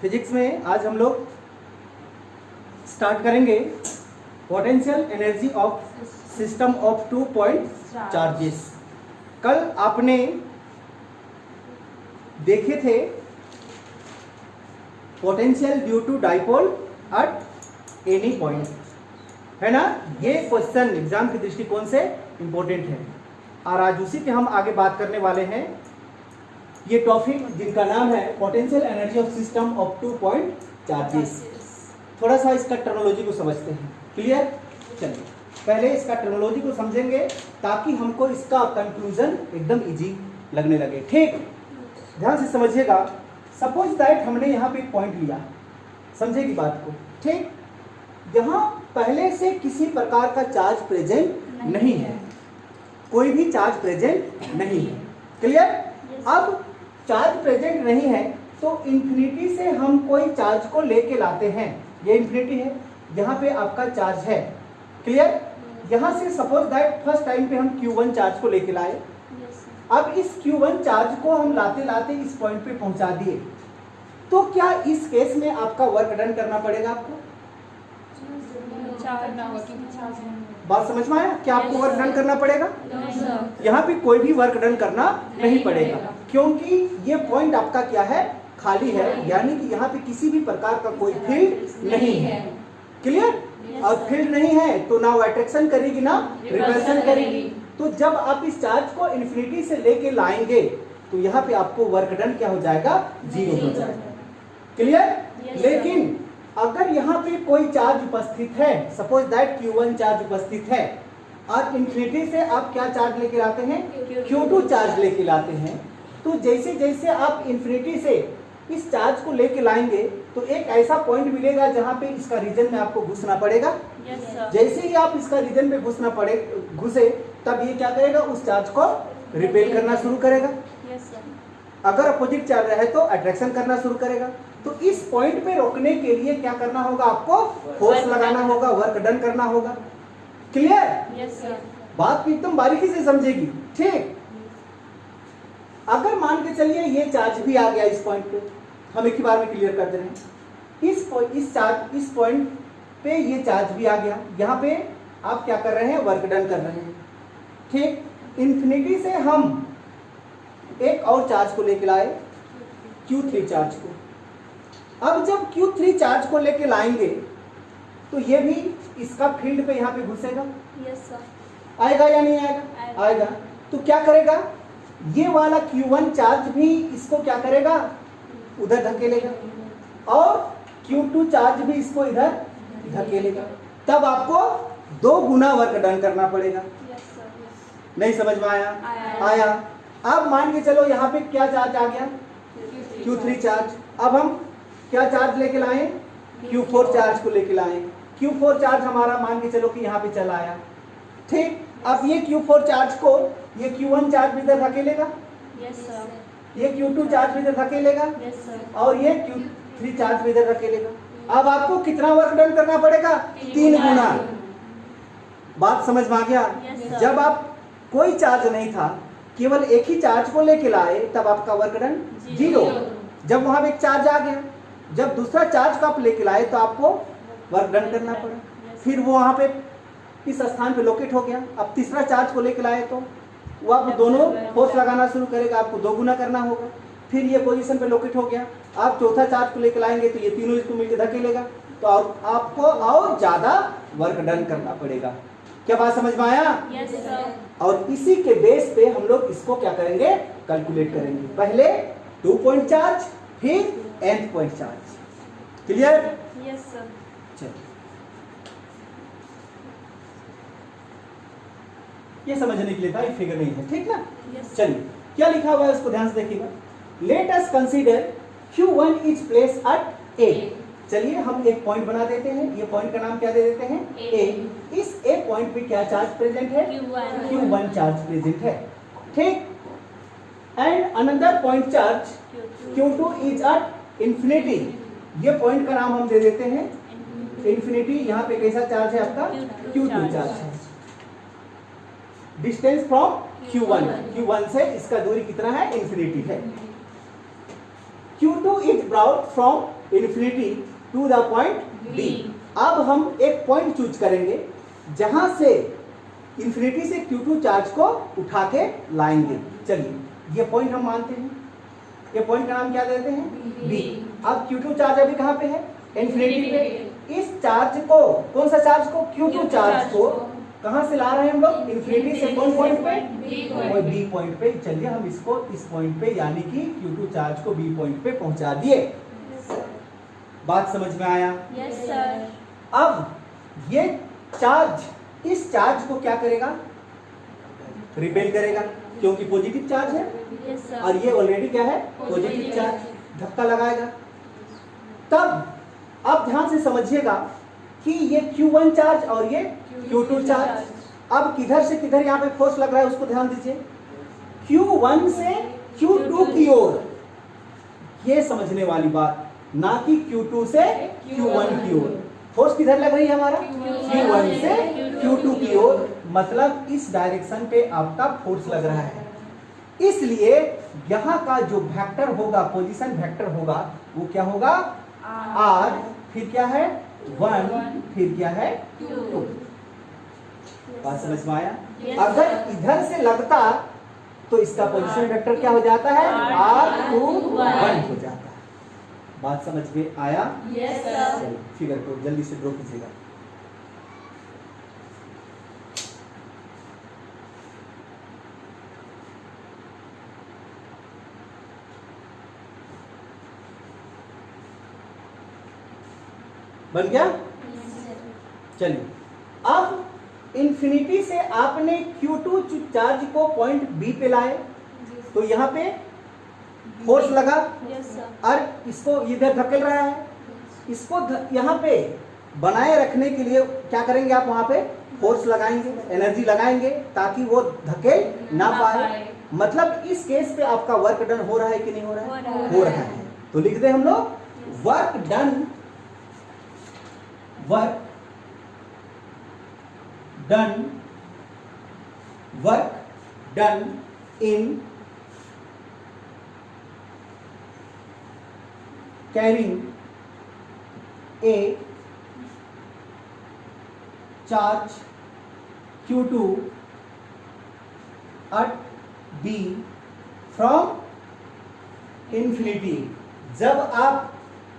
Physics में आज हम लोग स्टार्ट करेंगे potential energy of system of 2 point charges. कल आपने देखे थे potential due to dipole at any point, है ना। ये क्वेश्चन एग्जाम के दृष्टिकोण से इंपॉर्टेंट है और आज उसी के हम आगे बात करने वाले हैं। ये टॉपिक जिनका नाम है potential energy of system of 2 point charges. थोड़ा सा इसका टर्मिनोलॉजी को समझते हैं। क्लियर? चलिए पहले इसका टर्मिनोलॉजी को समझेंगे ताकि हमको इसका कंक्लूजन एकदम इजी लगने लगे। ठीक, ध्यान से समझिएगा। सपोज दैट हमने यहाँ पे पॉइंट लिया, समझेगी बात को। ठीक, यहाँ पहले से किसी प्रकार का चार्ज प्रेजेंट नहीं है, कोई भी चार्ज प्रेजेंट नहीं है। क्लियर? अब चार्ज प्रेजेंट नहीं है तो इन्फिनिटी से हम कोई चार्ज को लेके लाते हैं। ये इन्फिनिटी है, यहाँ पे आपका चार्ज है। क्लियर? यहाँ से सपोज दैट फर्स्ट टाइम पे हम Q1 चार्ज को लेके लाए। अब इस Q1 चार्ज को हम लाते लाते इस पॉइंट पे पहुंचा दिए, तो क्या इस केस में आपका वर्क डन करना पड़ेगा? आपको बात समझ में आया? क्या आपको वर्क डन करना पड़ेगा? यहाँ पे कोई भी वर्क डन करना नहीं पड़ेगा, क्योंकि ये पॉइंट आपका क्या है? खाली है, यानी कि यहाँ पे किसी भी प्रकार का कोई फील्ड नहीं है। क्लियर? और फील्ड नहीं है तो ना वो अट्रैक्शन करेगी ना रिपल्शन करेगी। तो जब आप इस चार्ज को इन्फिनिटी से लेके लाएंगे तो यहाँ पे आपको वर्क डन क्या हो जाएगा? 0 हो जाएगा। क्लियर? लेकिन अगर यहाँ पे कोई चार्ज उपस्थित है, सपोज दैट Q1 चार्ज उपस्थित है और इन्फिनिटी से आप क्या चार्ज लेके लाते हैं? Q2 चार्ज लेके लाते हैं। तो जैसे जैसे आप इन्फिनिटी से इस चार्ज को लेके लाएंगे तो एक ऐसा पॉइंट मिलेगा जहाँ पे इसका रीजन में आपको घुसना पड़ेगा। जैसे ही आप इसका रीजन में घुसे तब ये क्या करेगा? उस चार्ज को रिपेल करना शुरू करेगा। अगर अपोजिट चल रहा है तो अट्रैक्शन करना शुरू करेगा। तो इस पॉइंट पे रोकने के लिए क्या करना होगा? आपको फोर्स लगाना होगा, वर्क डन करना होगा। क्लियर? बात को एकदम बारीकी से समझेगी। ठीक, अगर मान के चलिए ये चार्ज भी आ गया इस पॉइंट पे, हम एक ही बार में क्लियर कर दे रहे हैं। इस पॉइंट पे ये चार्ज भी आ गया, यहाँ पे आप क्या कर रहे हैं? वर्क डन कर रहे हैं। ठीक, इन्फिनिटी से हम एक और चार्ज को लेके लाए, Q3 चार्ज को। अब जब Q3 चार्ज को लेके लाएंगे तो ये भी इसका फील्ड पे यहाँ पे घुसेगा। आएगा या नहीं आएगा? आएगा। तो क्या करेगा? ये वाला Q1 चार्ज भी इसको क्या करेगा? उधर धकेलेगा और Q2 चार्ज भी इसको इधर धकेलेगा। तब आपको 2 गुना वर्क डन करना पड़ेगा। नहीं समझ में आया? आया। अब मान के चलो यहाँ पे क्या चार्ज आ गया? Q3 charge. अब हम क्या चार्ज लेके लाए? Q4 चार्ज को लेके लाए। Q4 चार्ज हमारा मान के चलो कि यहाँ पे चला आया। ठीक, अब ये Q4 चार्ज को ये Q1 चार्ज भी इधर धकेलेगा, ये Q2 चार्ज भी इधर धकेलेगा और ये Q3 चार्ज भी इधर धकेलेगा। अब आपको कितना वर्क डन करना पड़ेगा? 3 गुना। बात समझ में आ गया? जब आप कोई चार्ज नहीं था, केवल एक ही चार्ज को लेके लाए, तब आपका वर्क डन 0। जब वहां पे एक चार्ज आ गया, जब दूसरा चार्ज को आप लेके लाए तो आपको वर्क डन करना पड़ा। फिर वो वहां पे इस स्थान पे लोकेट हो गया। अब तीसरा चार्ज को लेके लाए तो वो आप दोनों फोर्स लगाना शुरू करेगा, आपको 2 गुना करना होगा। फिर ये पोजीशन पे लोकेट हो गया। आप चौथा चार्ज को लेके लाएंगे तो ये तीनों इसको मिलकर धकेलेगा, तो आपको और ज्यादा वर्क डन करना पड़ेगा। क्या बात समझ में आया? और इसी के बेस पे हम लोग इसको क्या करेंगे? कैलकुलेट करेंगे। पहले 2 पॉइंट चार्ज, फिर nth पॉइंट चार्ज। क्लियर? चलिए, ये समझने के लिए था, ये फिगर नहीं है। ठीक ना? चलिए, क्या लिखा हुआ है उसको ध्यान से देखिएगा। Let us consider Q1 is place at A। चलिए हम एक पॉइंट बना देते हैं। ये पॉइंट का नाम क्या दे देते हैं? A। इस A पॉइंट पे क्या चार्ज प्रेजेंट है? Q1 चार्ज प्रेजेंट है। ठीक, and another point charge Q2 is at infinity. ये पॉइंट का नाम हम दे देते हैं इंफिनिटी। यहाँ पे कैसा चार्ज है आपका? Q2 चार्ज है। डिस्टेंस फ्रॉम Q1 से इसका दूरी कितना है? इंफिनिटी है। Q2 is brought from infinity to the point B। अब हम एक पॉइंट चूज करेंगे जहां से इन्फिनिटी से Q2 चार्ज को उठा के लाएंगे। चलिए ये पॉइंट हम मानते हैं, ये पॉइंट का नाम क्या देते हैं? B। अब Q2 चार्ज अभी कहाँ पे है? इन्फिनिटी पे। इस चार्ज को, कौन सा चार्ज को? Q2 चार्ज को कहां से ला रहे हैं हम लोग? इन्फिनिटी से कौन पॉइंट पे? B पॉइंट पे। चलिए हम इसको इस पॉइंट पे यानी कि Q2 चार्ज को B पॉइंट पे पहुंचा दिए। बात समझ में आया? Yes sir. अब ये चार्ज इस चार्ज को क्या करेगा? रिपेल करेगा, क्योंकि पॉजिटिव चार्ज है। Yes sir. और ये ऑलरेडी क्या है? Positive charge. धक्का लगाएगा। तब अब ध्यान से समझिएगा कि ये Q1 चार्ज और ये Q2 चार्ज, अब किधर से किधर यहाँ पे फोर्स लग रहा है उसको ध्यान दीजिए। Q1 से Q2 की ओर, ये समझने वाली बात, ना कि Q2 से Q1 की ओर। फोर्स किधर लग रही है हमारा? Q1 से Q2 की ओर, मतलब इस डायरेक्शन पे आपका फोर्स लग रहा है। इसलिए यहाँ का जो वेक्टर होगा, पोजीशन वेक्टर होगा, वो क्या होगा? R, फिर क्या है? 1, फिर क्या है? 2। बात समझ में आया? अगर इधर से लगता तो इसका पोजीशन वेक्टर क्या हो जाता है? R2 1 हो जाता है। बात समझ में आया? Yes sir. फिगर को जल्दी से ड्रॉ कीजिएगा। बन गया? चलिए अब इन्फिनिटी से आपने Q2 चार्ज को पॉइंट B पे लाए, तो यहाँ पे फोर्स लगा यस सर। और इसको इधर धकेल रहा है। इसको यहाँ पे बनाए रखने के लिए क्या करेंगे आप? वहां पे फोर्स लगाएंगे, एनर्जी लगाएंगे, ताकि वो धकेल ना पाए। मतलब इस केस पे आपका वर्क डन हो रहा है कि नहीं हो रहा है? हो रहा है। तो लिख दे हम लोग work done, work done, work done in carrying a charge Q2 at B from infinity। जब आप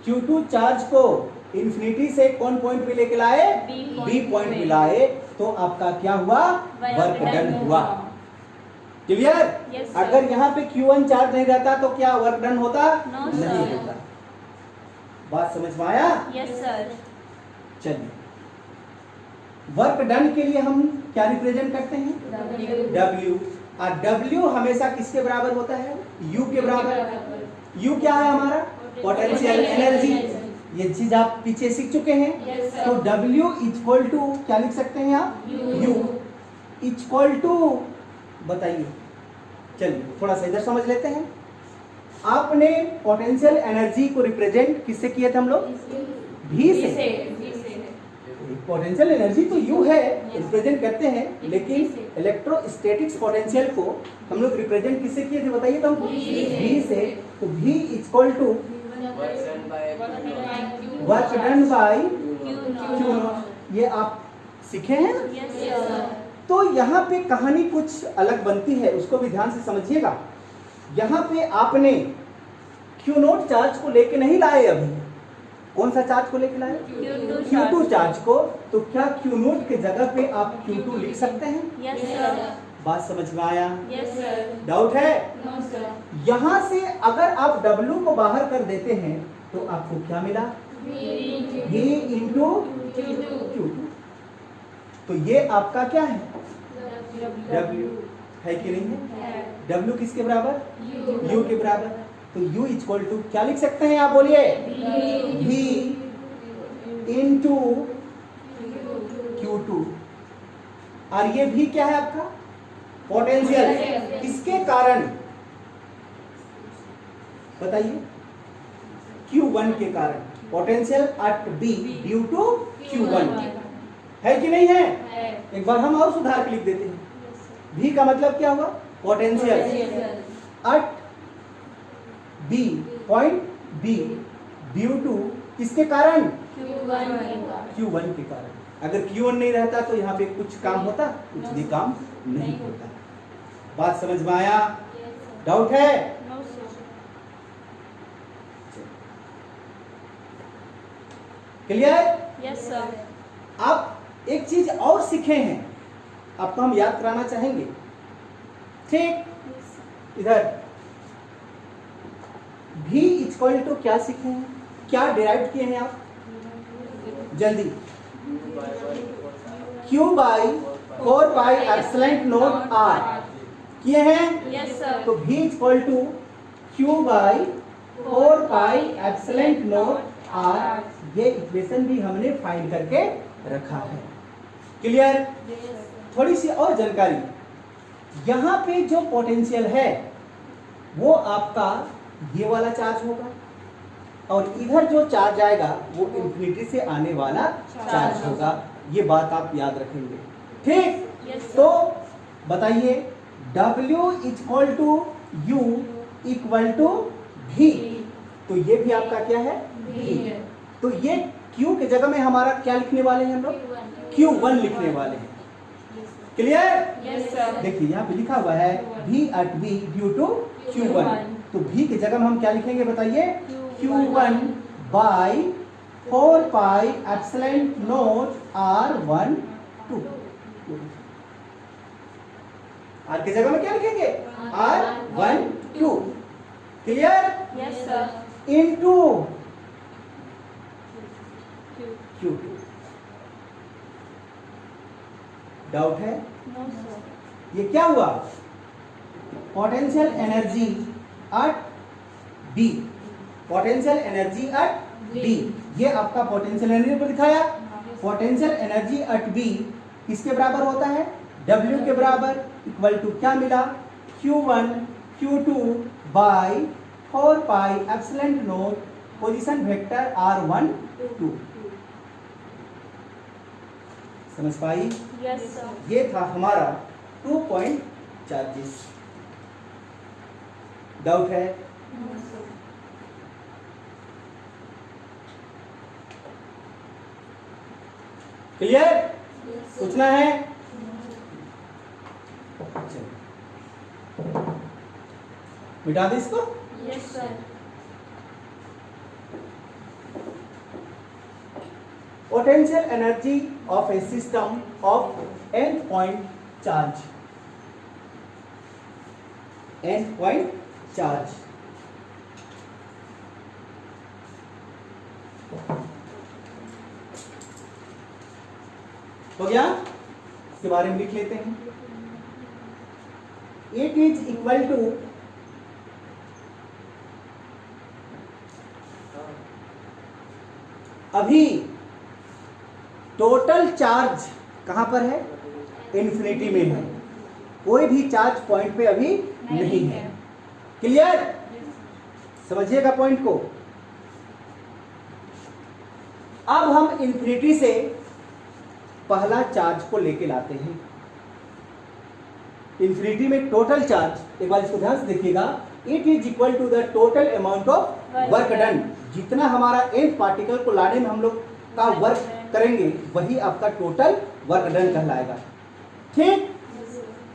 Q2 चार्ज को इन्फिनिटी से कौन पॉइंट पे लेके लाए? B पॉइंट पे लाए, तो आपका क्या हुआ? वर्क डन हुआ। क्लियर? Yes, अगर यहाँ पे Q1 चार्ज नहीं रहता तो क्या वर्क डन होता? No, नहीं sir। होता। बात समझ में आया? Yes sir. चलिए वर्क डन के लिए हम क्या रिप्रेजेंट करते हैं? W। और W हमेशा किसके बराबर होता है? U के बराबर। U क्या है हमारा? Potential energy. ये चीज आप पीछे सीख चुके हैं। Yes, sir। तो W इक्वल टू क्या लिख सकते हैं आप? U इक्वल टू, बताइए। चलिए थोड़ा सा इधर समझ लेते हैं। आपने पोटेंशियल एनर्जी को रिप्रेजेंट किससे किए थे हम लोग? V से। पोटेंशियल एनर्जी तो U है, रिप्रेजेंट करते हैं, लेकिन इलेक्ट्रोस्टैटिक्स पोटेंशियल को हम लोग रिप्रेजेंट किससे किए थे बताइए? तो V से। तो V equal to work done by Q। ये आप सीखे हैं ना? Yes sir. तो यहाँ पे कहानी कुछ अलग बनती है, उसको भी ध्यान से समझिएगा। यहाँ पे आपने Q0 चार्ज को लेके नहीं लाए अभी। कौन सा चार्ज को लेके लाए? Q2 चार्ज को। तो क्या Q0 के जगह पे आप Q2 लिख सकते हैं? Yes sir. बात समझ में आया? Yes sir. डाउट है? No sir. यहाँ से अगर आप W को बाहर कर देते हैं तो आपको क्या मिला? V into Q2। तो ये आपका क्या है? W है कि नहीं है? W किसके बराबर? U के बराबर। तो U इक्वल टू क्या लिख सकते हैं आप? बोलिए। V into Q2। और ये भी क्या है आपका? पोटेंशियल। किसके कारण? बताइए। Q1 के कारण। Potential at B due to Q1। है कि नहीं है? एक बार हम और सुधार के लिख देते हैं। V का मतलब क्या हुआ? Potential at B point B due to किसके कारण? Q1 Q1 के कारण। अगर Q1 नहीं रहता तो यहाँ पे कुछ काम होता? कुछ भी काम नहीं होता। बात समझ में आया? डाउट है? क्लियर? Yes sir. आप एक चीज और सीखे हैं, आपको हम याद कराना चाहेंगे। ठीक, इधर V इक्वल टू क्या सीखे हैं, क्या डिराइव किए हैं आप? जल्दी, Q by 4 pi epsilon naught R किए हैं। Yes sir. तो V equal to Q by 4 pi epsilon naught R, ये इक्वेशन भी हमने फाइंड करके रखा है। क्लियर? थोड़ी सी और जानकारी, यहाँ पे जो पोटेंशियल है वो आपका ये वाला चार्ज होगा, और इधर जो चार्ज आएगा वो इंफिनिटी से आने वाला चार्ज होगा। ये बात आप याद रखेंगे। ठीक? Yes sir. तो बताइए, W equal to U equal to V, तो ये भी आपका क्या है? V। तो ये Q के जगह में हमारा क्या लिखने वाले हैं हम लोग? Q1 लिखने वाले हैं। क्लियर? Yes sir. देखिए यहाँ पे लिखा हुआ है V at V due to Q1, तो V की जगह में हम क्या लिखेंगे बताइए? Q1 by 4 pi epsilon not R1 2। R की जगह में क्या लिखेंगे? R1 2। Clear? Yes sir. Into Q2। Doubt है? No sir. ये क्या हुआ? Potential energy at B, potential energy at B, ये आपका पोटेंशियल एनर्जी को दिखाया। पोटेंशियल एनर्जी एट B किसके बराबर होता है? W के बराबर, इक्वल टू क्या मिला? Q1 Q2 by 4 pi epsilon not position vector R1 2। समझ पाई? Yes sir. ये था हमारा 2 पॉइंट चार्जेस। डाउट है? No sir. Clear? Yes sir. पूछना है? मिटा दे इसको। Yes sir. Potential energy of A system of n point charge, n point charge. हो गया? इसके बारे में लिख लेते हैं। इट इज इक्वल टू अभी टोटल चार्ज कहां पर है? इन्फिनिटी में है, कोई भी चार्ज पॉइंट पे अभी नहीं है। क्लियर? समझिएगा पॉइंट को। अब हम इन्फिनिटी से पहला चार्ज को लेके लाते हैं। इन्फिनिटी में टोटल चार्ज, एक बार इसको ध्यान से देखिएगा, it is equal to the total amount of work done. जितना हमारा एक पार्टिकल को लाने में हम लोग का वर्क करेंगे वही आपका टोटल वर्क डन कहलाएगा। ठीक?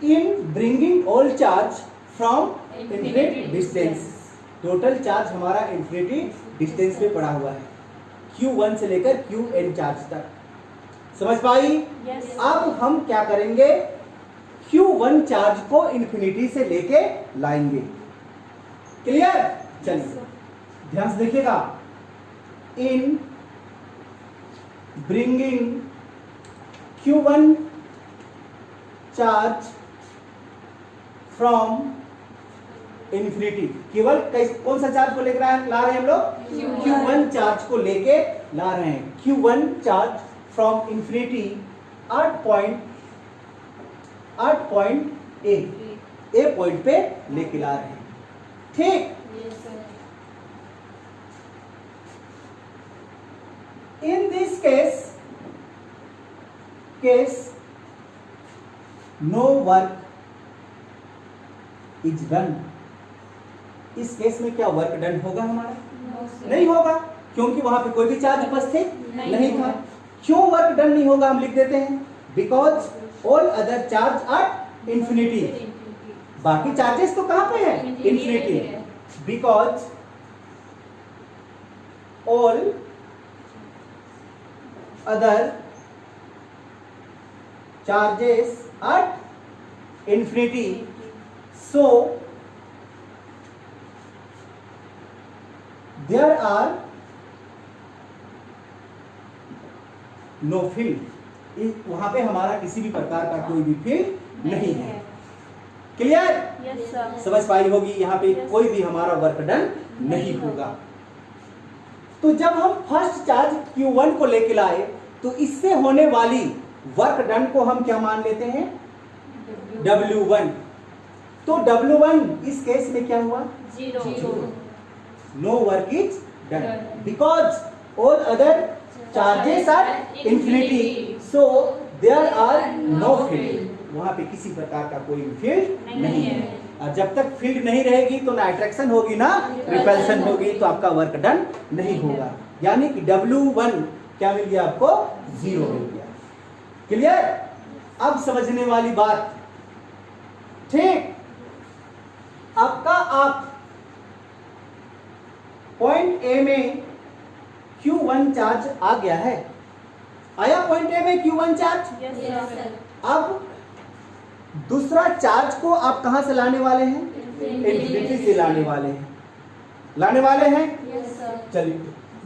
In bringing all charge from infinite distance, total charge हमारा इन्फिनिटी डिस्टेंस पे पड़ा हुआ है, Q1 से लेकर Qn चार्ज तक। समझ पाई? Yes. अब हम क्या करेंगे? Q1 चार्ज को इन्फिनिटी से लेके लाएंगे। क्लियर? चलिए ध्यान से देखिएगा। In bringing Q1 charge from infinity, केवल कौन सा चार्ज को लेकर ला रहे हैं हम लोग? Q1 चार्ज को लेके ला रहे हैं। Q1 charge from infinity 8 point A point पे लेके ला रहे हैं। ठीक? Yes sir. In this case no work is done। इस केस में क्या वर्क डन होगा हमारा? No sir. नहीं होगा। क्योंकि वहां पे कोई भी चार्ज उपस्थित नहीं था। क्यों वर्क डन नहीं होगा हम लिख देते हैं, because all other charge are infinity. बाकी चार्जेस तो कहां पे है, इंफिनिटी। Because all other charges are infinity, so there are no field. वहां पे हमारा किसी भी प्रकार का कोई भी फील्ड नहीं है। Clear, yes sir. समझ पाई होगी, यहाँ पे कोई भी हमारा वर्क डन नहीं होगा। तो जब हम फर्स्ट चार्ज Q1 को लेके लाए तो इससे होने वाली वर्क डन को हम क्या मान लेते हैं, W1। तो W1 इस केस में क्या हुआ, 0। No work is done because all other charges are infinity, so there are no field. वहां पे किसी प्रकार का कोई फील्ड नहीं है। और जब तक फील्ड नहीं रहेगी तो ना अट्रैक्शन होगी ना रिपल्शन होगी, तो आपका वर्क डन नहीं होगा। यानी कि W1 क्या मिल गया आपको, 0 मिल गया। क्लियर, अब समझने वाली बात, ठीक। आपका आप पॉइंट ए में Q1 चार्ज आ गया है, आया पॉइंट ए में Q1 चार्ज। Yes sir. अब दूसरा चार्ज को आप कहां से लाने वाले हैं, इंफिनिटी से लाने वाले हैं, लाने वाले हैं। Yes sir. चलिए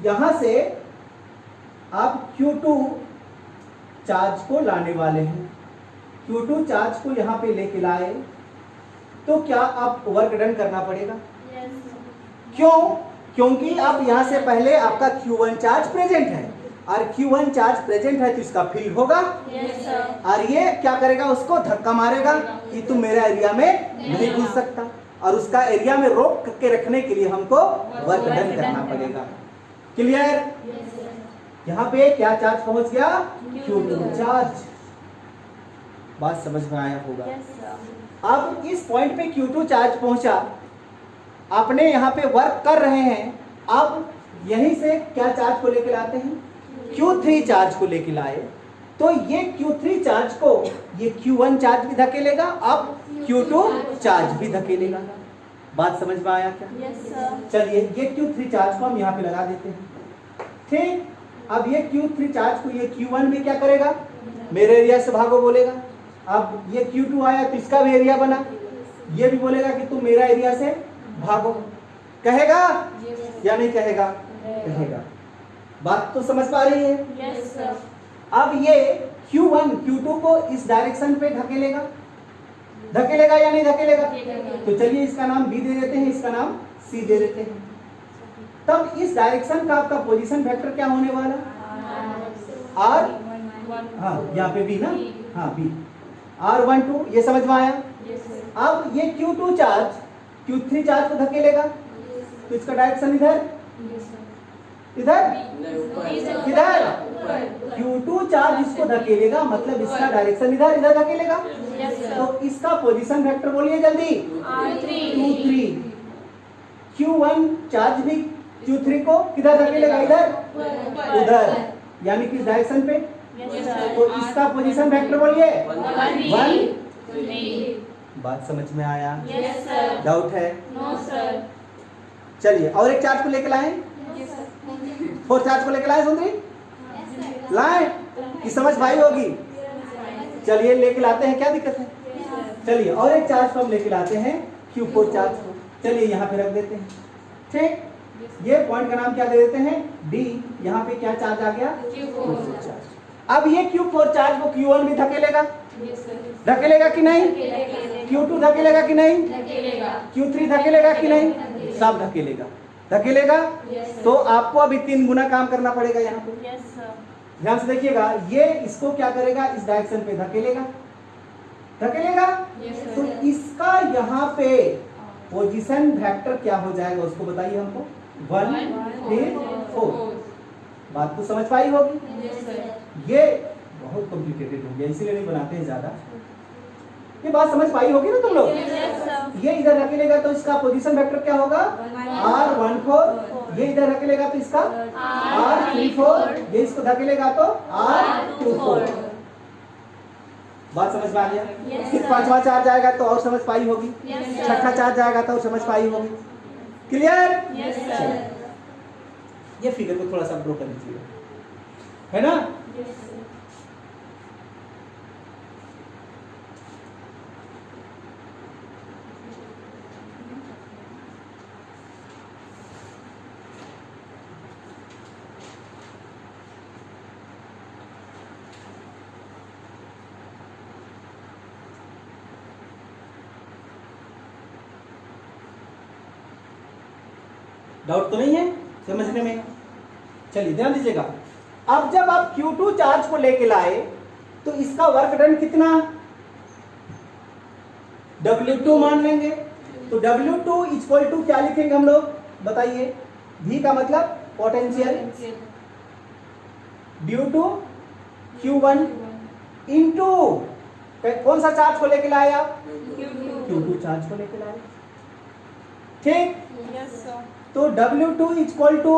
यहां से आप Q2 चार्ज को लाने वाले हैं। Q2 चार्ज को यहां पे लेके लाए तो क्या आप वर्क डन करना पड़ेगा, यस सर। क्यों, क्योंकि अब यहां से पहले आपका Q1 चार्ज प्रेजेंट है और Q1 चार्ज प्रेजेंट है तो इसका फील्ड होगा, यस सर। और ये क्या करेगा, उसको धक्का मारेगा कि तुम मेरे एरिया में नहीं घुस सकता, और उसका एरिया में रोक के रखने के लिए हमको वर्क डन करना पड़ेगा। Clear, yes sir. यहाँ पे क्या चार्ज पहुंच गया, Q2 चार्ज। बात समझ में आया होगा। Yes sir. अब इस पॉइंट पे Q2 चार्ज पहुंचा, आपने यहाँ पे वर्क कर रहे हैं, अब यहीं से क्या चार्ज को लेके लाते हैं, Q3 चार्ज को लेके लाए, तो ये Q3 चार्ज को ये Q1 चार्ज भी धकेलेगा, अब Q2 चार्ज भी धकेलेगा। बात समझ में आया क्या, यस सर। चलिए ये Q3 चार्ज को हम यहाँ पे लगा देते हैं, ठीक। अब ये Q3 चार्ज को ये Q1 भी क्या करेगा, मेरे एरिया से भागो बोलेगा। अब ये Q2 आया तो इसका भी एरिया बना, ये भी बोलेगा कि तुम मेरा एरिया से भागो, कहेगा या नहीं कहेगा, कहेगा। बात तो समझ पा रही है। Yes sir. अब ये Q1 Q2 को इस डायरेक्शन पे धकेलेगा, धकेलेगा या नहीं धकेलेगा, तो चलिए इसका नाम B दे देते हैं, इसका नाम C दे देते हैं। तब इस डायरेक्शन का आपका पोजीशन वेक्टर क्या होने वाला, R, हाँ यहाँ पे B ना, हाँ B, R12, ये समझ में आया। Yes sir. अब ये Q2 चार्ज Q3 चार्ज को धकेलेगा, तो इसका डायरेक्शन इधर, इधर, किधर, Q2 चार्ज इसको धकेलेगा, मतलब इसका डायरेक्शन इधर, इधर धकेलेगा। Yes sir. तो इसका पोजीशन वेक्टर बोलिए जल्दी, R3। 2 3। Q1 चार्ज भी Q3 को किधर धकेलेगा, इधर, उधर, यानी कि इस डायरेक्शन पे। Yes sir. तो इसका पोजीशन वेक्टर बोलिए 1। 3। बात समझ में आया, यस सर। डाउट है, नो सर। चलिए और एक चार्ज को लेके लाएं, 4 चार्ज को लेके लाएं, सुंदरी लाएं कि समझ भाई होगी। चलिए लेके लाते हैं, क्या दिक्कत है, चलिए और एक चार्ज को हम लेके लाते हैं Q4 चार्ज को, चलिए यहाँ पे रख देते हैं, ठीक। ये पॉइंट का नाम क्या दे देते हैं, D। यहाँ पे क्या चार्ज आ गया, Q4 चार्ज। अब ये Q4 चार्ज को Q1 भी धकेलेगा, धकेलेगा कि नहीं, Q2 धकेलेगा कि नहीं, Q3 धकेलेगा कि नहीं, सब धकेलेगा, धकेलेगा। तो आपको अभी 3 गुना काम करना पड़ेगा यहाँ पे। Yes sir. ध्यान से देखिएगा, ये इसको क्या करेगा, इस डायरेक्शन पे धकेलेगा, धकेलेगा। तो इसका यहाँ पे पोजीशन वेक्टर क्या हो जाएगा, उसको बताइए हमको, 1 3 4। बात तो समझ पाई होगी। Yes sir. ये बहुत कॉम्प्लिकेटेड हो गया, इसीलिए नहीं बनाते हैं ज्यादा। ये बात समझ पाई होगी ना तुम लोग? Yes, sir. ये इधर धकेलेगा तो इसका पोजीशन वेक्टर क्या होगा? R14। ये इधर धकेलेगा तो इसका R34। ये इसको धकेलेगा तो R24। बात समझ में आ गया? Yes, फिर sir. पांचवा चार्ज आएगा तो और समझ पाई होगी, Yes, sir. छठा चार्ज आएगा तो और समझ पाई होगी। क्लियर? Yes, sir. ये फिगर को थोड़ा सा ड्रॉ कर लीजिए, है ना? Yes, sir. डाउट तो नहीं है समझने में? चलिए ध्यान दीजिएगा। अब जब आप Q2 चार्ज को लेके लाए तो इसका वर्क डन कितना? W2 मान लेंगे। तो W2 इक्वल टू क्या लिखेंगे हम लोग? बताइए। V का मतलब potential due to Q1 into कौन सा चार्ज को लेके लाए आप? Q2 चार्ज को लेके लाए। ठीक। Yes, sir. तो W2 इक्वल टू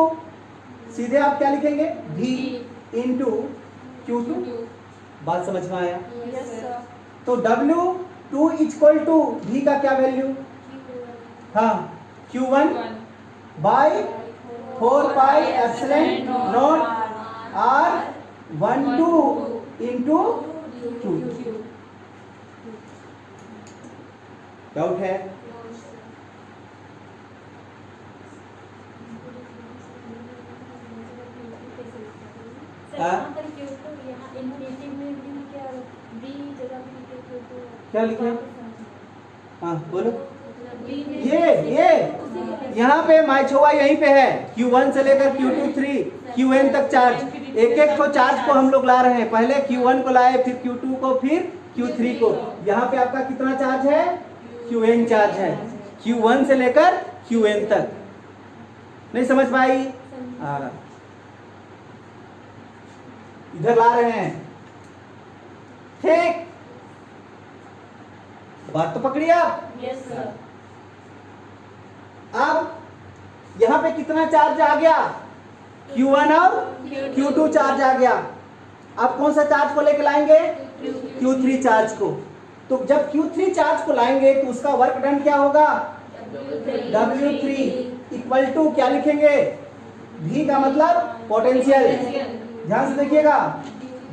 सीधे आप क्या लिखेंगे? V into Q2। बात समझ में आया? Yes, sir. तो W2 इक्वल टू V का क्या वैल्यू? हाँ, Q1 by 4 pi epsilon not R12 into Q2। Doubt है? क्या लिखे? हाँ बोलो। ये यहाँ पे माइछोवा यहीं पे है। Q1 से लेकर Q2 3 Qn तक चार्ज, एक एक को चार्ज को हम लोग ला रहे हैं। पहले Q1 को लाए, फिर Q2 को, फिर Q3 को। यहाँ पे आपका कितना चार्ज है? Qn चार्ज है, Q1 से लेकर Qn तक। नहीं समझ पाई? इधर ला रहे हैं। ठीक, बात तो पकड़ी आप? Yes, sir. अब यहां पे कितना चार्ज आ गया? Q1 और Q2 चार्ज आ गया। अब कौन सा चार्ज को लेके लाएंगे? Q3 चार्ज को। तो जब Q3 चार्ज को लाएंगे तो उसका वर्क डन क्या होगा? W3 इक्वल टू क्या लिखेंगे? V का मतलब पोटेंशियल। ध्यान से देखिएगा,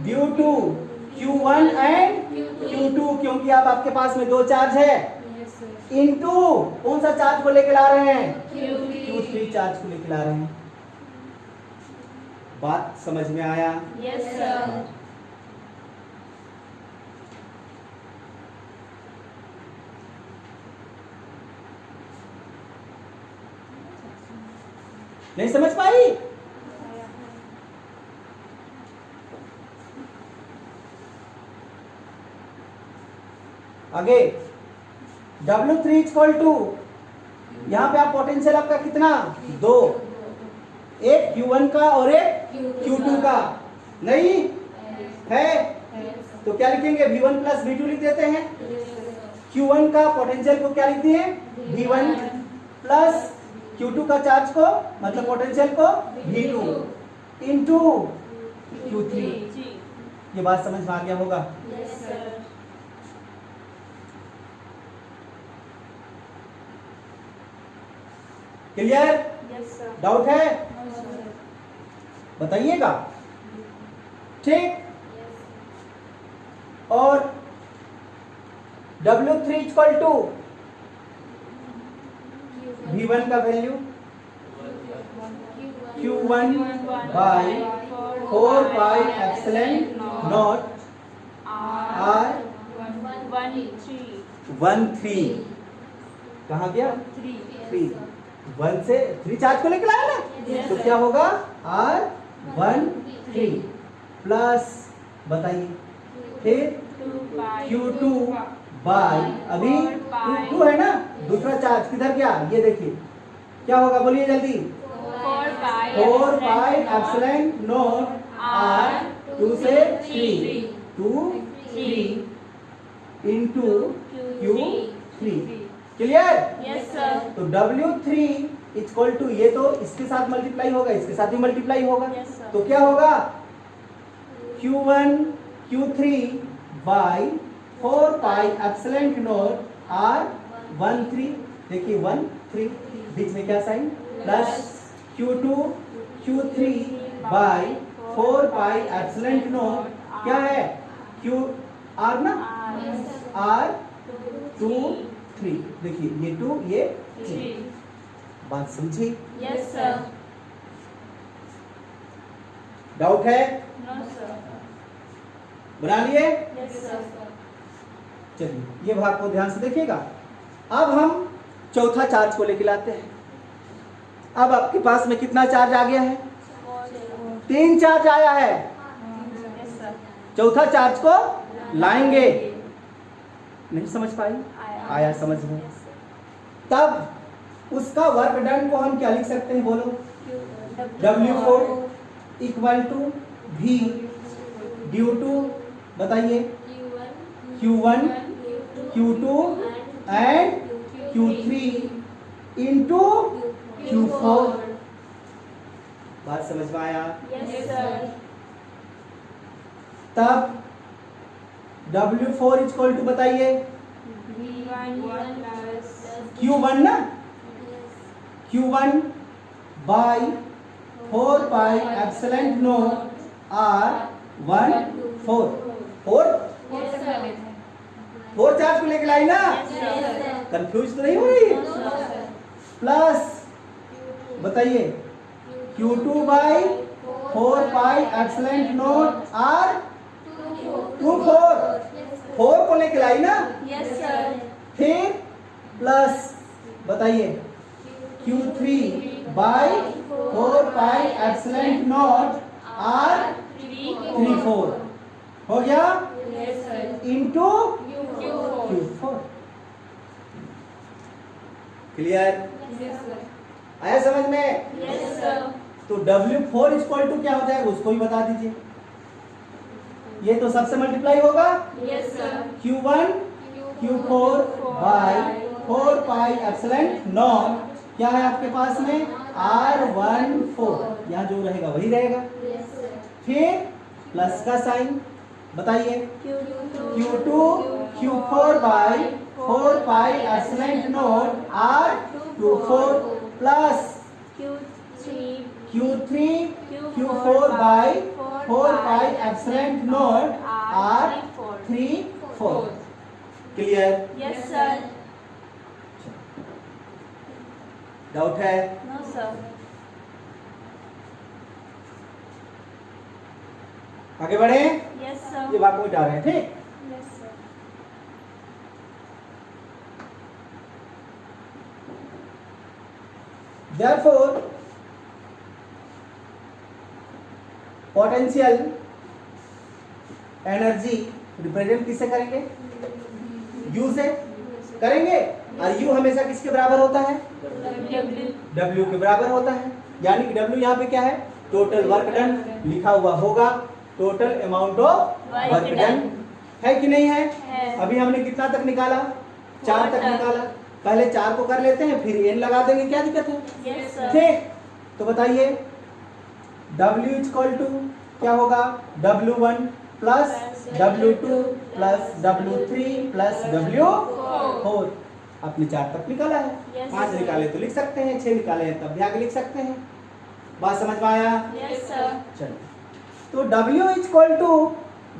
due to Q1 and Q2, क्योंकि अब आपके पास में दो चार्ज है, इनटू कौन सा चार्ज को लेके ला रहे हैं? Q3 चार्ज को लेके ला रहे हैं। बात समझ में आया? Yes, sir. नहीं समझ पाई? आगे W3 इक्वल टू, यहां पे आप पोटेंशियल आपका कितना? दो, एक Q1 का और एक Q2 का। नहीं है तो क्या लिखेंगे? V1 प्लस V2 लिख देते हैं। Q1 का पोटेंशियल को क्या लिखते हैं? V1 प्लस Q2 का चार्ज को मतलब पोटेंशियल को V2 इंटू Q3। ये बात समझ में आ गया होगा? Yes, sir. Clear? Yes, sir. Doubt है? No, sir. बताइएगा। ठीक, और W3 इक्वल टू V1 का value Q1 by 4 pi epsilon naught R 13। कहाँ गया? 3 1 से 3 चार्ज को लेकर लाया ना, Yes, तो sir. क्या होगा? R13 प्लस बताइए फिर Q2 बाई, अभी 2 है ना, दूसरा चार्ज किधर गया? ये देखिए क्या होगा, बोलिए जल्दी। 4 पाई एप्सिलॉन नॉट R 2 से 3 2 3 into Q3। Clear? Yes sir. तो W3 इक्वल टू, ये तो इसके साथ मल्टीप्लाई होगा, इसके साथ भी मल्टीप्लाई होगा, Yes, sir. तो क्या होगा Q1 Q3 by 4 pi epsilon not R13। देखिए 1 3 बीच में क्या sign plus Q2 Q3 by 4 pi epsilon naught क्या है Q R ना R2 3। देखिए ये 2 ये 3। बात समझी? Yes sir. डाउट है? No sir. बना लिए? Yes sir. चलिए ये भाग को ध्यान से देखिएगा। अब हम चौथा चार्ज को लेके लाते हैं। अब आपके पास में कितना चार्ज आ गया है? 3 चार्ज आया है। Yes sir. चौथा चार्ज को लाएंगे। नहीं समझ पाई? आया समझ में? तब उसका वर्क डन को हम क्या लिख सकते हैं बोलो? W4 equal to V due to, बताइए, Q1 Q2 and Q3 into Q4। बात समझ में आया? Yes sir. तब W4 इक्वल टू, बताइए, Q1 ना, Q1 by 4 pi epsilon not R14। 4 charge को लेके लाई ना, कंफ्यूज तो नहीं हो रही? प्लस बताइए Q2 by 4 pi epsilon not R24। 4 को लेके लाई ना, यस सर। फिर प्लस बताइए Q3 by 4 pi epsilon not R34 हो गया yes sir. Into Q4। Q4। Clear? Yes sir. आया समझ में? Yes sir. तो W4 इक्वल टू क्या हो जाएगा उसको भी बता दीजिए। ये तो सबसे मल्टीप्लाई होगा yes sir. Q1 Q4 by 4 pi epsilon naught क्या है आपके पास में R14। यहाँ जो रहेगा वही रहेगा। फिर प्लस का साइन, बताइए Q2 Q4 by 4 pi epsilon not R24 plus Q3 Q4 by 4 pi epsilon not R34। Clear? Yes sir. Doubt है? No sir. आगे बढ़े? Yes sir. ये बात को मिटा रहे हैं, ठीक? Yes sir. Therefore, potential energy represent किससे करेंगे? U से करेंगे। और U हमेशा किसके बराबर होता है? W के बराबर होता है। यानी कि W यहाँ पे क्या है? टोटल वर्क डन लिखा हुआ होगा। Total amount of work done है कि नहीं है? अभी हमने कितना तक निकाला? 4 तक निकाला। पहले 4 को कर लेते हैं, फिर n लगा देंगे, क्या दिक्कत है? Yes sir. ठीक, तो बताइए W इक्वल टू क्या होगा? W1 plus W2 plus W3 plus W4। आपने 4 तक निकाला है। Yes, 5 sir. निकाले तो लिख सकते हैं, 6 निकाले हैं तब भी आगे लिख सकते हैं। बात समझ में आया? Yes sir. चलिए, तो W इक्वल टू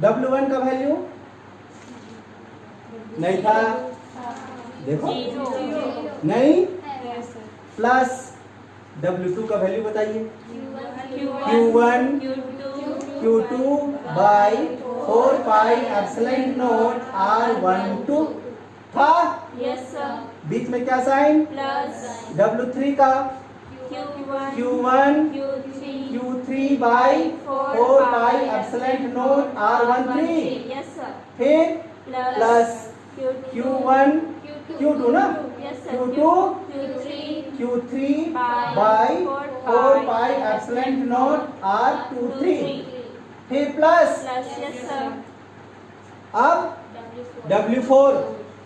W1 का वैल्यू नहीं था, देखो नहीं, प्लस W2 का वैल्यू बताइए Q1 Q2 by 4 pi epsilon not R12 था। Yes sir. बीच में क्या साइन? प्लस W3 का Q1 Q3 by 4 pi epsilon not R13। Yes sir. फिर प्लस Q1 Q2 ना, Q2 Q3 by 4 pi epsilon not R23। फिर plus yes sir. अब W4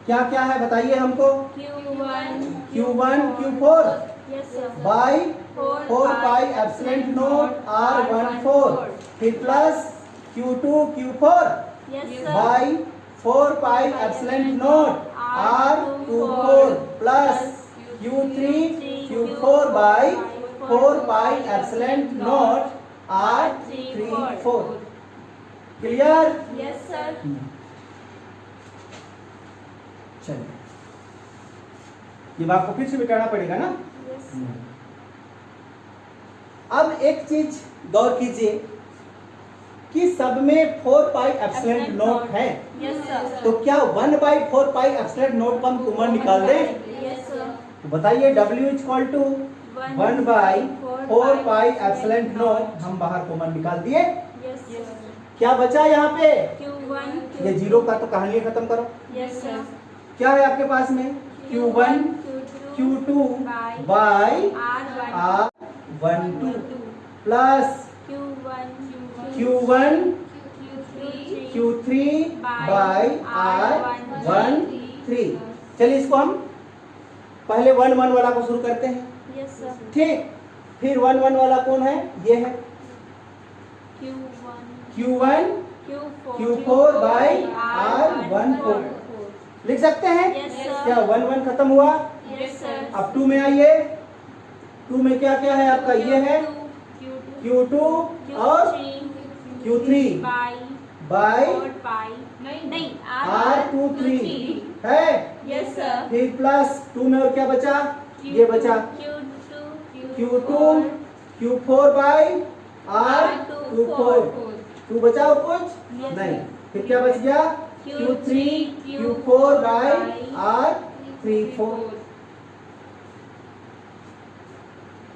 क्या क्या है बताइए हमको। Q1 Q1 Q4 yes sir by 4 pi epsilon not R14 फिर plus Q2 Q4 yes sir by 4 pi epsilon not R24 plus Q3 Q4 by 4 pi epsilon not R34 clear. yes sir चलिए ये बात को फिर से मिटाना पड़ेगा ना। yes अब एक चीज गौर कीजिए कि सब में 4 पाई एप्सिलॉन नॉट है, yes sir तो क्या 1/4 पाई एप्सिलॉन नॉट को हम कॉमन निकाल दें। yes sir तो बताइए W equal to 1/4 pi epsilon naught हम बाहर कॉमन निकाल दिए। yes sir क्या बचा यहाँ पे, Q1 ये जीरो का तो कहानी खत्म करो। yes sir क्या है आपके पास में Q1 Q2 by R12 plus Q1 Q3 by R13। चलिए इसको हम पहले 1 1 वाला को शुरू करते हैं, yes sir ठीक। फिर 1 1 वाला कौन है, ये है Q1 Q4 बाई R14 लिख सकते हैं। yes sir क्या 1 1 खत्म हुआ। yes sir अब 2 में आइए, 2 में क्या क्या है आपका, ये है Q2 और Q3 बाई नहीं R23 है। yes sir फिर प्लस 2 में और क्या बचा, ये बचा Q2 Q4 बाई R24 2 बचा और कुछ नहीं। फिर क्या बच गया Q3 Q4 बाई R34।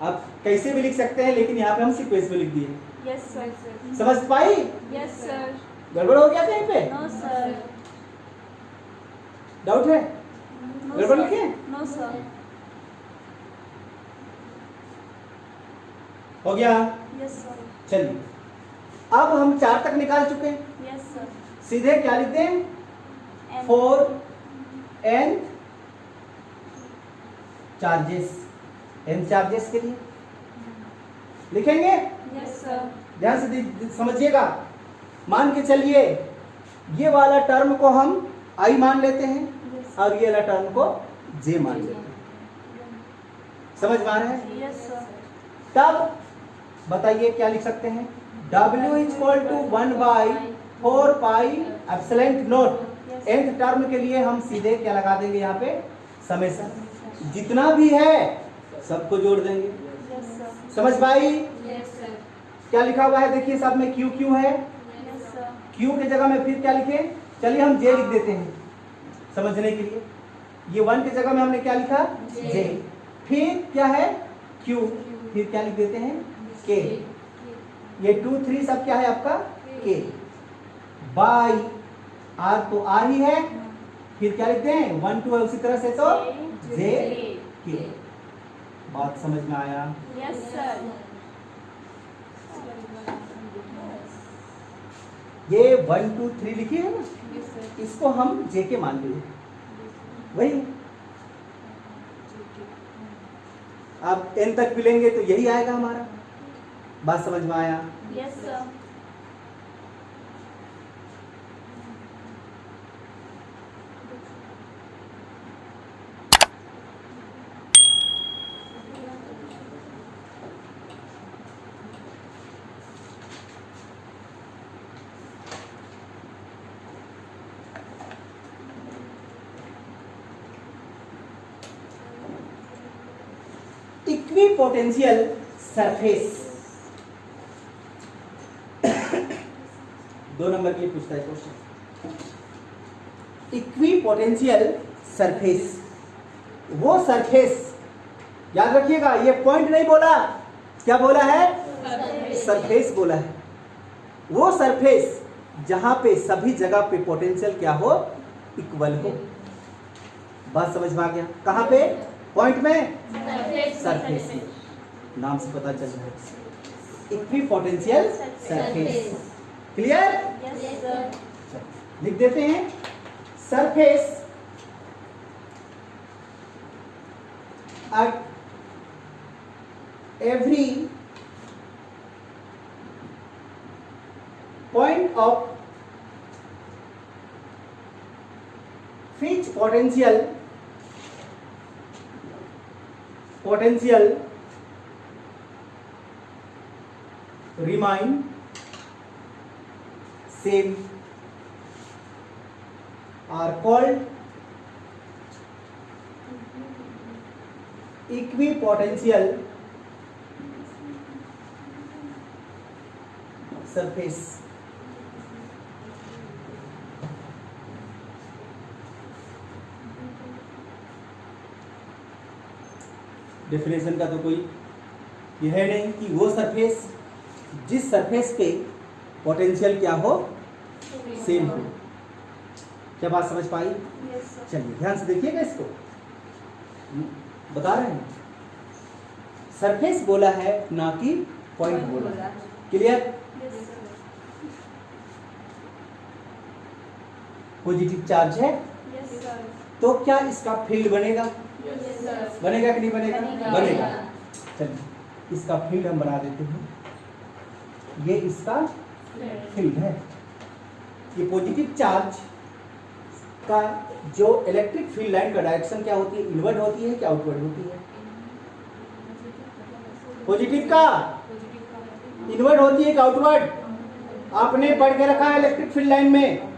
अब कैसे भी लिख सकते हैं, लेकिन यहाँ पे हम सीक्वेंस में लिख दिए। yes sir समझ पाई, yes sir गड़बड़ हो गया कहीं पे, no sir डाउट है, no गड़बड़ sir लिखे। no sir हो गया। yes sir चलिए अब हम 4 तक निकाल चुके हैं, yes sir सीधे क्या लिखते हैं and 4 n charges, n charges के लिए लिखेंगे। yes sir ध्यान से समझिएगा। मान के चलिए ये वाला टर्म को हम i मान लेते हैं yes और ये वाला टर्म को j मान लेते हैं। समझ में आ रहा है। yes sir तब बताइए क्या लिख सकते हैं, W equal to 1/4 pi epsilon naught. nth term के लिए हम सीधे क्या लगा देंगे यहाँ पे, समेशन, जितना भी है सबको जोड़ देंगे। yes sir समझ पाई। yes sir क्या लिखा हुआ है देखिए, सब में Q Q है, yes sir Q की जगह में फिर क्या लिखे, चलिए हम J लिख देते हैं समझने के लिए। ये 1 की जगह में हमने क्या लिखा, J। फिर क्या है Q, फिर क्या लिख देते हैं K। ये 2 3 सब क्या है आपका K बाई R, तो R ही है। फिर क्या लिखते हैं 1 2 है उसी तरह से, तो J K। बात समझ में आया। yes sir ये 1 2 3 लिखी है ना, इसको हम J के मान लिए, वही। अब n तक मिलेंगे तो यही आएगा हमारा। बात समझ में आया। yes sir equipotential surface 2 number के लिए पूछता है क्वेश्चन। इक्विपोटेंशियल सरफेस, वो सरफेस याद रखिएगा, ये पॉइंट नहीं बोला, क्या बोला है, सरफेस बोला है। वो सरफेस जहां पे सभी जगह पे पोटेंशियल क्या हो, इक्वल हो। बात समझ में आ गया। कहां पे, पॉइंट में, सरफेस में, नाम से पता चल रहा है equipotential surface. Clear, yes sir लिख देते हैं surface at every point of which potential remain same are called equipotential surface। Definition का तो कोई यह है नहीं कि वो सरफेस जिस सरफेस पे पोटेंशियल क्या हो, सेम हो। क्या बात समझ पाई? Yes, sir. चलिए ध्यान से देखिएगा इसको, बता रहे हैं। सरफेस बोला है ना कि पॉइंट बोला है। Clear? Yes, sir. Positive charge है Yes, sir. तो क्या इसका फील्ड बनेगा? Yes, sir. बनेगा कि नहीं बनेगा? बनेगा। बनेगा। चलिए इसका फील्ड हम बना देते हैं। ये इसका फील्ड है। ये पॉजिटिव चार्ज का जो इलेक्ट्रिक फील्ड लाइन का डायरेक्शन क्या होती है? इनवर्ड होती है कि आउटवर्ड होती है? पॉजिटिव का इनवर्ड होती है कि आउटवर्ड? आपने पढ़ के रखा है इलेक्ट्रिक फील्ड लाइन में,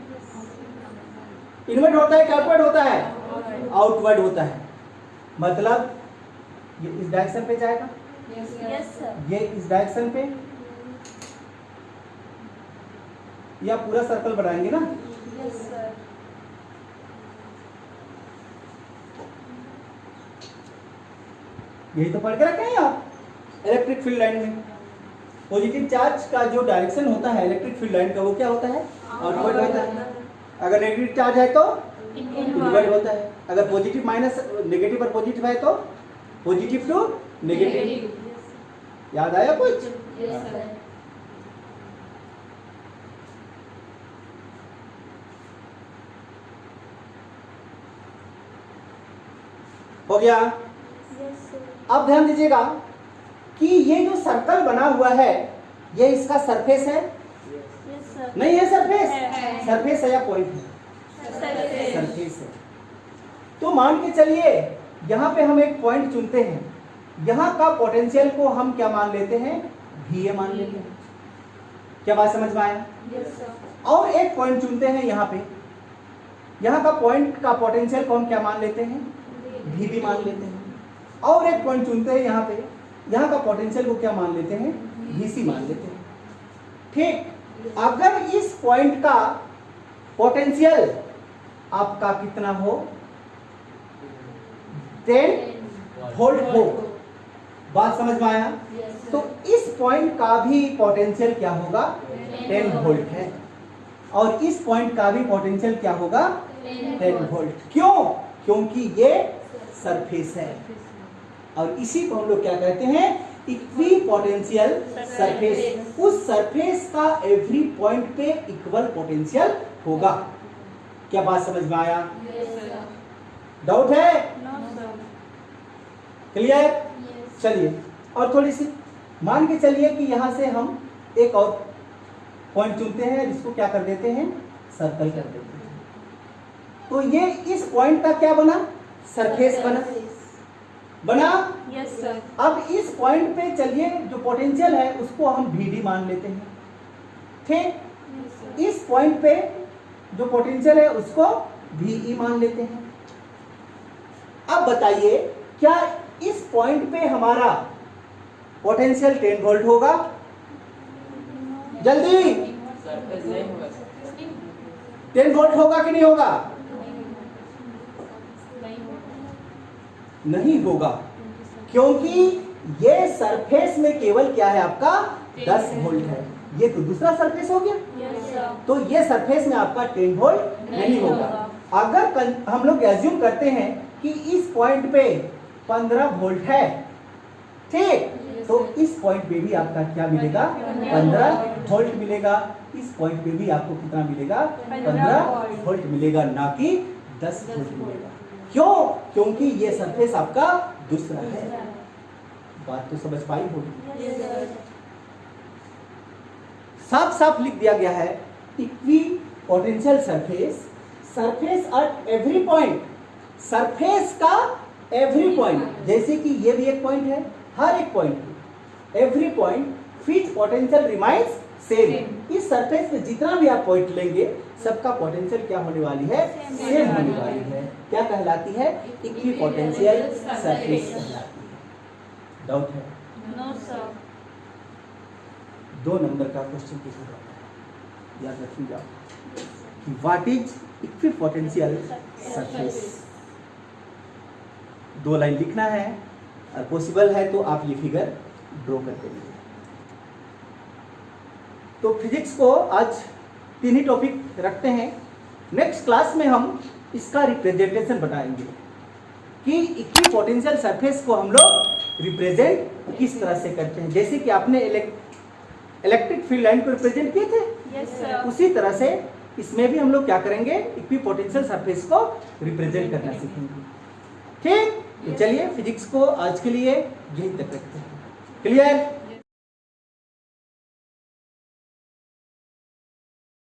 इनवर्ड होता है कि आउटवर्ड होता है? आउटवर्ड होता है। मतलब ये इस डायरेक्शन पे जाएगा, Yes, sir. ये इस डायरेक्शन पे, या पूरा सर्कल बनाएंगे ना। Yes, sir. यही तो पढ़ के रखे हैं आप इलेक्ट्रिक फील्ड लाइन में। पॉजिटिव चार्ज का जो डायरेक्शन होता है इलेक्ट्रिक फील्ड लाइन का, वो क्या होता है? आउटवर्ड होता है। अगर नेगेटिव चार्ज है तो इनवर्ड होता है। अगर पॉजिटिव माइनस नेगेटिव और पॉजिटिव है तो पॉजिटिव टू नेगेटिव। याद आया कुछ? Yes, sir. हो गया? Yes, sir. अब ध्यान दीजिएगा कि ये जो सर्कल बना हुआ है ये इसका सरफेस है? Yes, sir. नहीं है सरफेस? है। सरफेस है या पॉइंट है? Surface. सरफेस है। तो मान के चलिए यहाँ पे हम एक पॉइंट चुनते हैं, यहाँ का पोटेंशियल को हम क्या मान लेते हैं? VA मान लेते हैं। क्या बात समझ में आया? Yes, sir. और एक पॉइंट चुनते हैं यहाँ पे, यहाँ का पॉइंट का पोटेंशियल को हम क्या मान लेते हैं? VB मान लेते हैं। और एक पॉइंट चुनते हैं यहाँ पे, यहाँ का पोटेंशियल को क्या मान लेते हैं? VC मान लेते हैं। ठीक, अगर इस पॉइंट का पोटेंशियल आपका कितना हो? 10 वोल्ट हो। बात समझ में आया? Yes, sir. तो इस पॉइंट का भी पोटेंशियल क्या होगा? 10 वोल्ट है। और इस पॉइंट का भी पोटेंशियल क्या होगा? 10 वोल्ट। क्यों? क्योंकि ये सरफेस है। और इसी को हम लोग क्या कहते हैं? Equipotential surface. उस सरफेस का एवरी पॉइंट पे इक्वल पोटेंशियल होगा। क्या बात समझ में आया? Yes, sir. डाउट है? No, sir. क्लियर? Yes. चलिए और थोड़ी सी मान के चलिए कि यहाँ से हम एक और पॉइंट चुनते हैं जिसको क्या कर देते हैं? सर्कल कर देते हैं। तो ये इस पॉइंट का क्या बना? सरफेस बना। बना? Yes, sir. अब इस पॉइंट पे चलिए जो पोटेंशियल है उसको हम VD मान लेते हैं। ठीक, Yes, sir. इस पॉइंट पे जो पोटेंशियल है उसको VE मान लेते हैं। अब बताइए क्या इस पॉइंट पे हमारा पोटेंशियल 10 वोल्ट होगा? जल्दी, 10 वोल्ट होगा कि नहीं होगा? नहीं होगा, क्योंकि ये सरफेस में केवल क्या है आपका? 10 वोल्ट है। ये तो दूसरा सरफेस हो गया। Yes, sir. तो ये सरफेस में आपका 10 वोल्ट नहीं होगा। अगर हम लोग एज्यूम करते हैं कि इस पॉइंट पे 15 वोल्ट है, ठीक, तो इस पॉइंट पे भी आपका क्या मिलेगा 15 वोल्ट मिलेगा। इस पॉइंट पे भी आपको कितना मिलेगा 15 वोल्ट मिलेगा, ना कि 10 वोल्ट मिलेगा। क्यों? क्योंकि ये सरफेस आपका दूसरा है। बात तो समझ पाई होगी। Yes sir. साफ साफ लिख दिया गया है equipotential surface, surface at every point, surface का एवरी पॉइंट, जैसे कि ये भी एक पॉइंट है, हर एक point every point which potential remains same. इस सरफेस पे जितना भी आप पॉइंट लेंगे सबका पोटेंशियल क्या होने वाली है? सेम होने वाली है। क्या कहलाती है? इक्वी पोटेंशियल सरफेस कहलाती है। डाउट है? No sir. 2 नंबर का क्वेश्चन पूछा जाता है, याद रखिएगा कि व्हाट इज इक्वी पोटेंशियल सरफेस। 2 लाइन लिखना है और पॉसिबल है तो आप ये फिगर ड्रॉ करके लीजिए। तो फिजिक्स को आज 3 ही टॉपिक रखते हैं। नेक्स्ट क्लास में हम इसका रिप्रेजेंटेशन बताएंगे कि इक्वी पोटेंशियल सरफेस को हम लोग रिप्रेजेंट किस तरह से करते हैं। जैसे कि आपने इलेक्ट्रिक फील्ड लाइन को रिप्रेजेंट किए थे, यस सर। उसी तरह से इसमें भी हम लोग क्या करेंगे, इक्वी पोटेंशियल सरफेस को रिप्रेजेंट करना सीखेंगे। ठीक, तो चलिए फिजिक्स को आज के लिए यहीं तक रखते हैं। क्लियर?